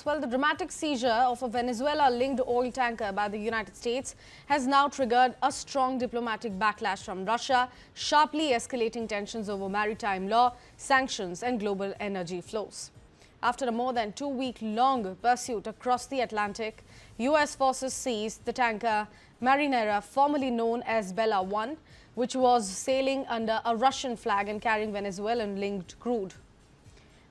US? Well, the dramatic seizure of a Venezuela-linked oil tanker by the United States has now triggered a strong diplomatic backlash from Russia, sharply escalating tensions over maritime law, sanctions and global energy flows. After a more than 2-week-long pursuit across the Atlantic, US forces seized the tanker Marinera, formerly known as Bella 1, which was sailing under a Russian flag and carrying Venezuelan-linked crude.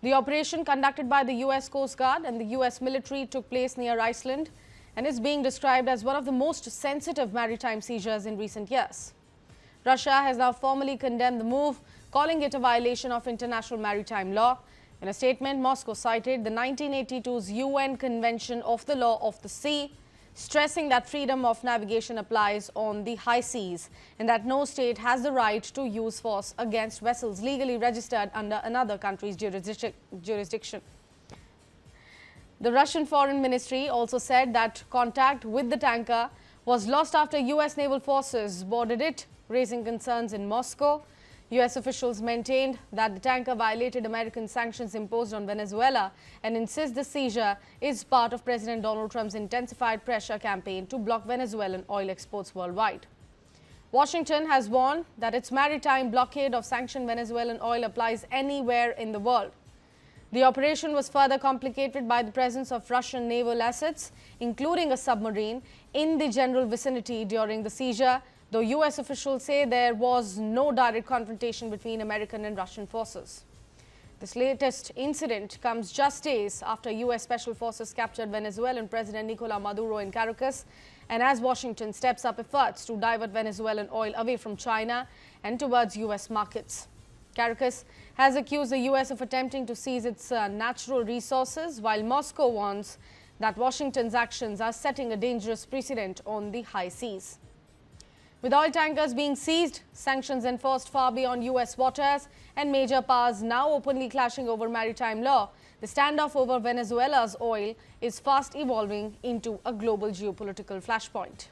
The operation, conducted by the US Coast Guard and the US military, took place near Iceland and is being described as one of the most sensitive maritime seizures in recent years. Russia has now formally condemned the move, calling it a violation of international maritime law. In a statement, Moscow cited the 1982's UN Convention of the Law of the Sea, stressing that freedom of navigation applies on the high seas and that no state has the right to use force against vessels legally registered under another country's jurisdiction. The Russian Foreign Ministry also said that contact with the tanker was lost after US naval forces boarded it, raising concerns in Moscow. US officials maintained that the tanker violated American sanctions imposed on Venezuela and insist the seizure is part of President Donald Trump's intensified pressure campaign to block Venezuelan oil exports worldwide. Washington has warned that its maritime blockade of sanctioned Venezuelan oil applies anywhere in the world. The operation was further complicated by the presence of Russian naval assets, including a submarine, in the general vicinity during the seizure, though US officials say there was no direct confrontation between American and Russian forces. This latest incident comes just days after US Special Forces captured Venezuelan President Nicolas Maduro in Caracas, and as Washington steps up efforts to divert Venezuelan oil away from China and towards US markets. Caracas has accused the US of attempting to seize its natural resources, while Moscow warns that Washington's actions are setting a dangerous precedent on the high seas. With oil tankers being seized, sanctions enforced far beyond US waters, and major powers now openly clashing over maritime law, the standoff over Venezuela's oil is fast evolving into a global geopolitical flashpoint.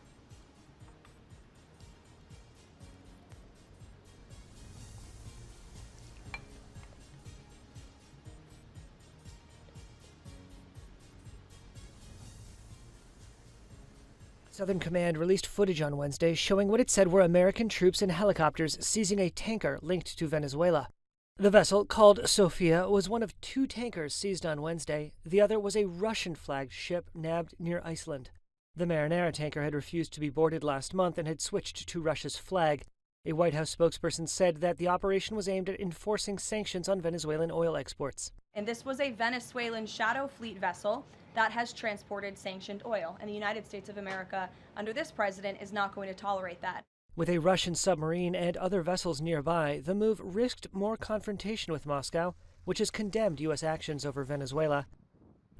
Southern Command released footage on Wednesday showing what it said were American troops and helicopters seizing a tanker linked to Venezuela. The vessel, called Sophia, was one of 2 tankers seized on Wednesday. The other was a Russian-flagged ship nabbed near Iceland. The Marinera tanker had refused to be boarded last month and had switched to Russia's flag. A White House spokesperson said that the operation was aimed at enforcing sanctions on Venezuelan oil exports. And this was a Venezuelan shadow fleet vessel that has transported sanctioned oil. And the United States of America, under this president, is not going to tolerate that. With a Russian submarine and other vessels nearby, the move risked more confrontation with Moscow, which has condemned U.S. actions over Venezuela.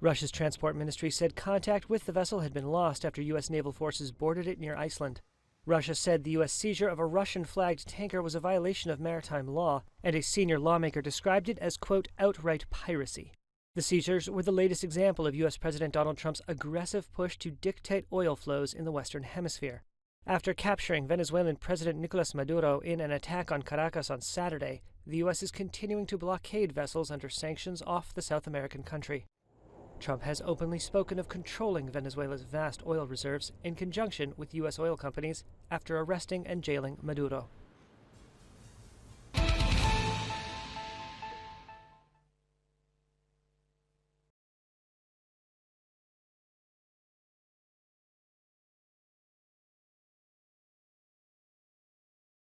Russia's transport ministry said contact with the vessel had been lost after U.S. naval forces boarded it near Iceland. Russia said the U.S. seizure of a Russian-flagged tanker was a violation of maritime law, and a senior lawmaker described it as, quote, outright piracy. The seizures were the latest example of U.S. President Donald Trump's aggressive push to dictate oil flows in the Western Hemisphere. After capturing Venezuelan President Nicolas Maduro in an attack on Caracas on Saturday, the U.S. is continuing to blockade vessels under sanctions off the South American country. Trump has openly spoken of controlling Venezuela's vast oil reserves in conjunction with U.S. oil companies after arresting and jailing Maduro.